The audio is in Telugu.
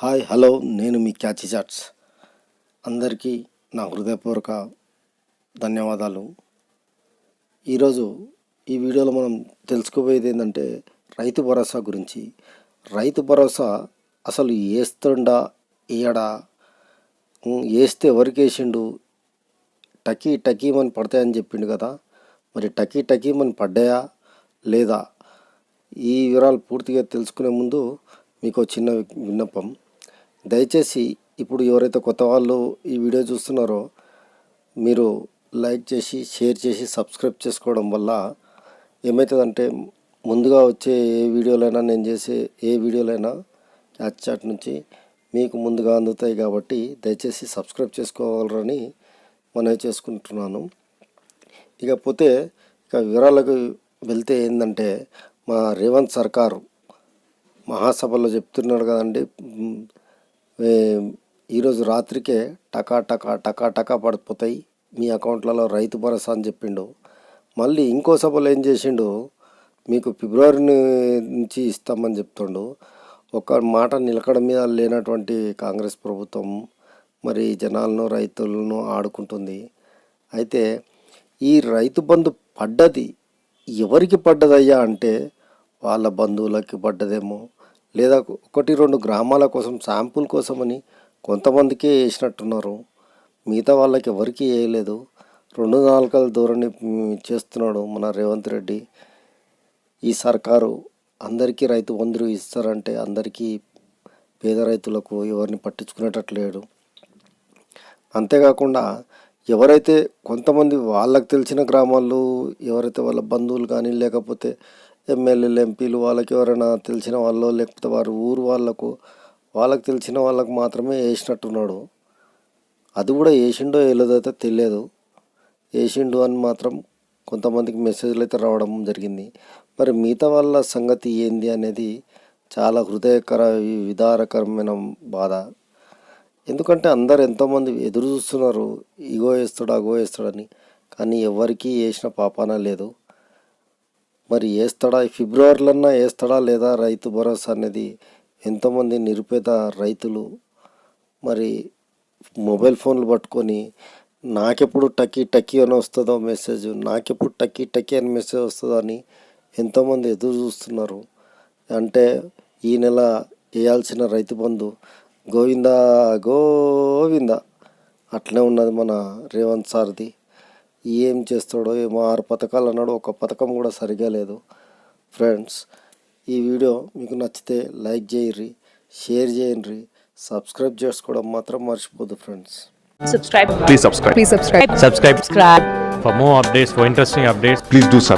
హాయ్ హలో నేను మీ క్యాచీ చాట్స్. అందరికీ నా హృదయపూర్వక ధన్యవాదాలు. ఈరోజు ఈ వీడియోలో మనం తెలుసుకోబోయేది ఏంటంటే రైతు భరోసా గురించి. రైతు భరోసా అసలు వేస్తుండా వేయడా, వేస్తే ఎవరికి వేసిండు, టకీమని పడతాయని చెప్పిండు కదా, మరి టకీమని పడ్డాయా లేదా? ఈ వివరాలు పూర్తిగా తెలుసుకునే ముందు మీకు చిన్న విన్నపం. దయచేసి ఇప్పుడు ఎవరైతే కొత్త వాళ్ళు ఈ వీడియో చూస్తున్నారో మీరు లైక్ చేసి షేర్ చేసి సబ్స్క్రైబ్ చేసుకోవడం వల్ల ఏమవుతుందంటే ముందుగా వచ్చే ఏ వీడియోలైనా, నేను చేసే ఏ వీడియోలైనా క్యాచ్ చాట్ నుంచి మీకు ముందుగా అందుతాయి. కాబట్టి దయచేసి సబ్స్క్రైబ్ చేసుకోవాలని మనవి చేసుకుంటున్నాను. ఇకపోతే వివరాలకు వెళ్తే ఏంటంటే, మా రేవంత్ సర్కారు మహాసభలో చెప్తున్నాడు కదండి, ఈరోజు రాత్రికే టకా పడిపోతాయి మీ అకౌంట్లలో రైతు భరోసా అని చెప్పిండు. మళ్ళీ ఇంకో సభలో ఏం చేసిండు, మీకు ఫిబ్రవరి నుంచి ఇస్తామని చెప్తుండు. ఒక మాట నిలకడ మీద లేనటువంటి కాంగ్రెస్ ప్రభుత్వం మరి జనాలను, రైతులను ఆడుకుంటుంది. అయితే ఈ రైతు బంధు పడ్డది ఎవరికి పడ్డదయ్యా అంటే, వాళ్ళ బంధువులకి పడ్డదేమో, లేదా 1-2 గ్రామాల కోసం శాంపుల్ కోసమని కొంతమందికే వేసినట్టున్నారు. మిగతా వాళ్ళకి ఎవరికి వేయలేదు. 2 నాలుకల ధోరణి చేస్తున్నాడు మన రేవంత్ రెడ్డి. ఈ సర్కారు అందరికీ రైతు బంధువులు ఇస్తారంటే అందరికీ పేద రైతులకు ఎవరిని పట్టించుకునేటట్లేడు. అంతేకాకుండా ఎవరైతే కొంతమంది వాళ్ళకి తెలిసిన గ్రామాలు, ఎవరైతే వాళ్ళ బంధువులు కానీ, లేకపోతే ఎమ్మెల్యేలు, ఎంపీలు, వాళ్ళకి ఎవరైనా తెలిసిన వాళ్ళు, లేకపోతే వారి ఊరు వాళ్ళకి తెలిసిన వాళ్ళకు మాత్రమే వేసినట్టున్నాడు. అది కూడా వేసిండో వేయలేదైతే తెలియదు. వేసిండు అని మాత్రం కొంతమందికి మెసేజ్లు అయితే రావడం జరిగింది. మరి మిగతా వాళ్ళ సంగతి ఏంది అనేది చాలా విదారకరమైన బాధ. ఎందుకంటే అందరు ఎంతోమంది ఎదురు చూస్తున్నారు, ఇగో వేస్తాడు అగో వేస్తాడని, కానీ ఎవరికి వేసిన పాపాన లేదు. మరి వేస్తాడా, ఫిబ్రవరిలన్నా వేస్తాడా లేదా రైతు భరోసా అనేది ఎంతోమంది నిరుపేద రైతులు మరి మొబైల్ ఫోన్లు పట్టుకొని నాకెప్పుడు టకీ అని వస్తుందో మెసేజ్, నాకెప్పుడు టకీ అని మెసేజ్ వస్తుందో అని ఎంతోమంది ఎదురు చూస్తున్నారు. అంటే ఈ నెల వేయాల్సిన రైతు బంధు గోవిందా అట్లే ఉన్నది మన రేవంత్ సార్ది. ఏం చేస్తాడో ఏమో, 6 పథకాలు అన్నాడు, ఒక పథకం కూడా సరిగా లేదు. ఫ్రెండ్స్, ఈ వీడియో మీకు నచ్చితే లైక్ చేయండి, షేర్ చేయండి, సబ్స్క్రైబ్ చేసుకోవడం మాత్రం మర్చిపోద్దు friends. Please subscribe. Subscribe. For more updates, for interesting updates, Please do subscribe.